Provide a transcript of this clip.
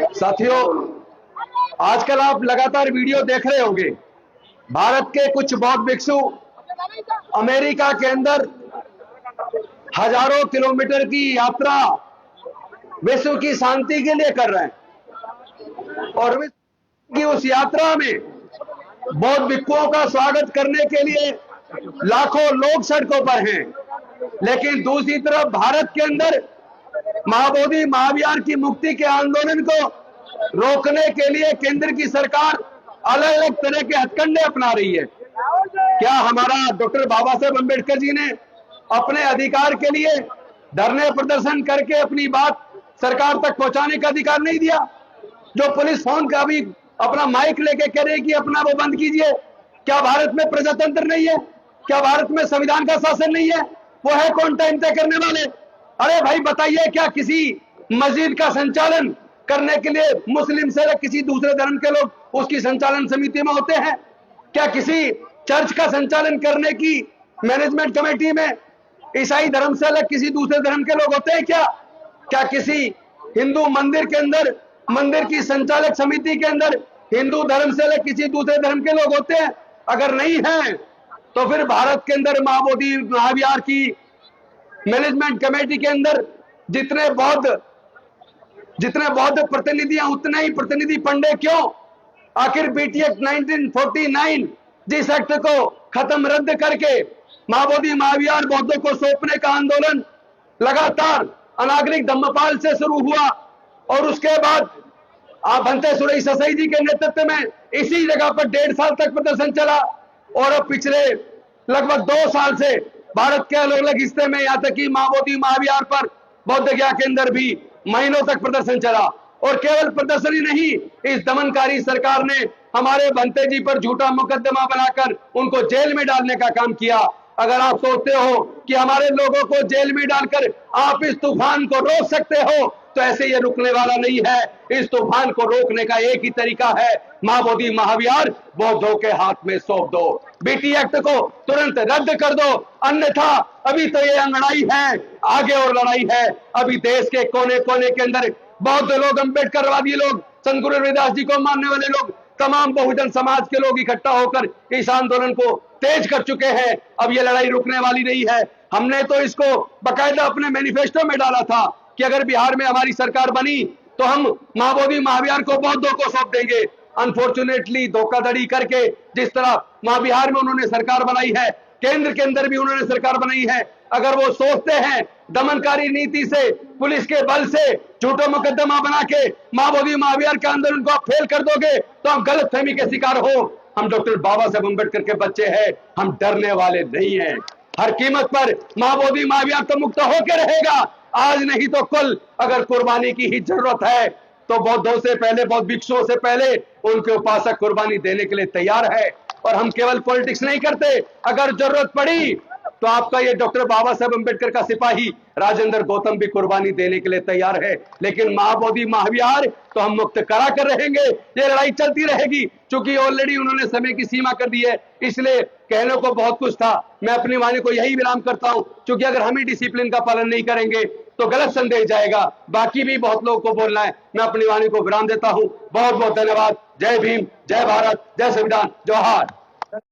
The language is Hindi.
साथियों, आजकल आप लगातार वीडियो देख रहे होंगे। भारत के कुछ बौद्ध भिक्षु अमेरिका के अंदर हजारों किलोमीटर की यात्रा विश्व की शांति के लिए कर रहे हैं और विश्व की उस यात्रा में बौद्ध भिक्षुओं का स्वागत करने के लिए लाखों लोग सड़कों पर हैं। लेकिन दूसरी तरफ भारत के अंदर महाबोधि महाविहार की मुक्ति के आंदोलन को रोकने के लिए केंद्र की सरकार अलग अलग तरह के हथकंडे अपना रही है। क्या हमारा डॉक्टर बाबा साहेब अम्बेडकर जी ने अपने अधिकार के लिए धरने प्रदर्शन करके अपनी बात सरकार तक पहुंचाने का अधिकार नहीं दिया? जो पुलिस फोन का भी अपना माइक लेके कह रहे कि अपना वो बंद कीजिए, क्या भारत में प्रजातंत्र नहीं है? क्या भारत में संविधान का शासन नहीं है? वो है कौन टाइम तय करने वाले? अरे भाई बताइए, क्या किसी मस्जिद का संचालन करने के लिए मुस्लिम से या किसी दूसरे धर्म के लोग उसकी संचालन समिति में होते हैं? क्या किसी चर्च का संचालन करने की मैनेजमेंट कमेटी में ईसाई धर्म से अलग किसी दूसरे धर्म के लोग होते हैं? क्या किसी हिंदू मंदिर के अंदर, मंदिर की संचालक समिति के अंदर हिंदू धर्म से अलग किसी दूसरे धर्म के लोग होते हैं? अगर नहीं है तो फिर भारत के अंदर महाबोधि महाविहार की मैनेजमेंट कमेटी के अंदर जितने बौद्ध प्रतिनिधियां उतने ही प्रतिनिधि पंडे क्यों? आखिर बीटी एक्ट 1949 जिस एक्ट को खत्म रद्द करके महाबोधि महाविहार बौद्धों को सौंपने का आंदोलन लगातार अनागरिक धम्मपाल से शुरू हुआ और उसके बाद भंते सुरई ससाई जी के नेतृत्व में इसी जगह पर 1.5 साल तक प्रदर्शन चला और अब पिछले लगभग 2 साल से भारत के अलग अलग हिस्से में, यहाँ तक कि महाबोधि महाविहार पर बौद्ध गया के अंदर भी महीनों तक प्रदर्शन चला। और केवल प्रदर्शन ही नहीं, इस दमनकारी सरकार ने हमारे भंते जी पर झूठा मुकदमा बनाकर उनको जेल में डालने का काम किया। अगर आप सोचते हो कि हमारे लोगों को जेल में डालकर आप इस तूफान को रोक सकते हो, तो ऐसे ये रुकने वाला नहीं है। इस तूफान को रोकने का एक ही तरीका है, महाबोधि महाविहार बौद्धों के हाथ में सौंप दो। बीटी एक्ट को तुरंत रद्द कर दो, अन्यथा अभी तो ये लड़ाई है, आगे और लड़ाई है। अभी देश के कोने कोने के अंदर बौद्ध लोग, अम्बेडकरवादी लोग, संत गुरु रविदास जी को मानने वाले लोग, तमाम बहुजन समाज के लोग इकट्ठा होकर इस आंदोलन को तेज कर चुके हैं। अब ये लड़ाई रुकने वाली नहीं है। हमने तो इसको बकायदा अपने मैनिफेस्टो में डाला था कि अगर बिहार में हमारी सरकार बनी तो हम महाबोधि महाविहार को बौद्धों को सौंप देंगे। अनफॉर्चुनेटली धोखाधड़ी करके जिस तरह बिहार में उन्होंने सरकार बनाई है, केंद्र के अंदर भी उन्होंने सरकार बनाई है, अगर वो सोचते हैं दमनकारी नीति से, पुलिस के बल से झूठा मुकदमा बना के महाबोधि महाविहार के आंदोलन को आप फेल कर दोगे तो हम गलतफहमी के शिकार हो। हम डॉक्टर बाबा साहेब अम्बेडकर के बच्चे हैं, हम डरने वाले नहीं हैं। हर कीमत पर महाबोधि महाविहार तो मुक्त होकर रहेगा, आज नहीं तो कल। अगर कुर्बानी की ही जरूरत है तो बौद्धों से पहले, बौद्ध भिक्षुओं से पहले उनके उपासक कुर्बानी देने के लिए तैयार है। और हम केवल पॉलिटिक्स नहीं करते, अगर जरूरत पड़ी तो आपका ये डॉक्टर बाबा साहेब अम्बेडकर का सिपाही राजेंद्र गौतम भी कुर्बानी देने के लिए तैयार है। लेकिन महाबोधि महाविहार तो हम मुक्त करा कर रहेंगे। ये लड़ाई चलती रहेगी, क्योंकि ऑलरेडी उन्होंने समय की सीमा कर दी है। इसलिए कहने को बहुत कुछ था, मैं अपनी वाणी को यही विराम करता हूं, क्योंकि अगर हम ही डिसिप्लिन का पालन नहीं करेंगे तो गलत संदेश जाएगा। बाकी भी बहुत लोगों को बोलना है, मैं अपनी वाणी को विराम देता हूं। बहुत बहुत धन्यवाद। जय भीम, जय भारत, जय संविधान, जोहार।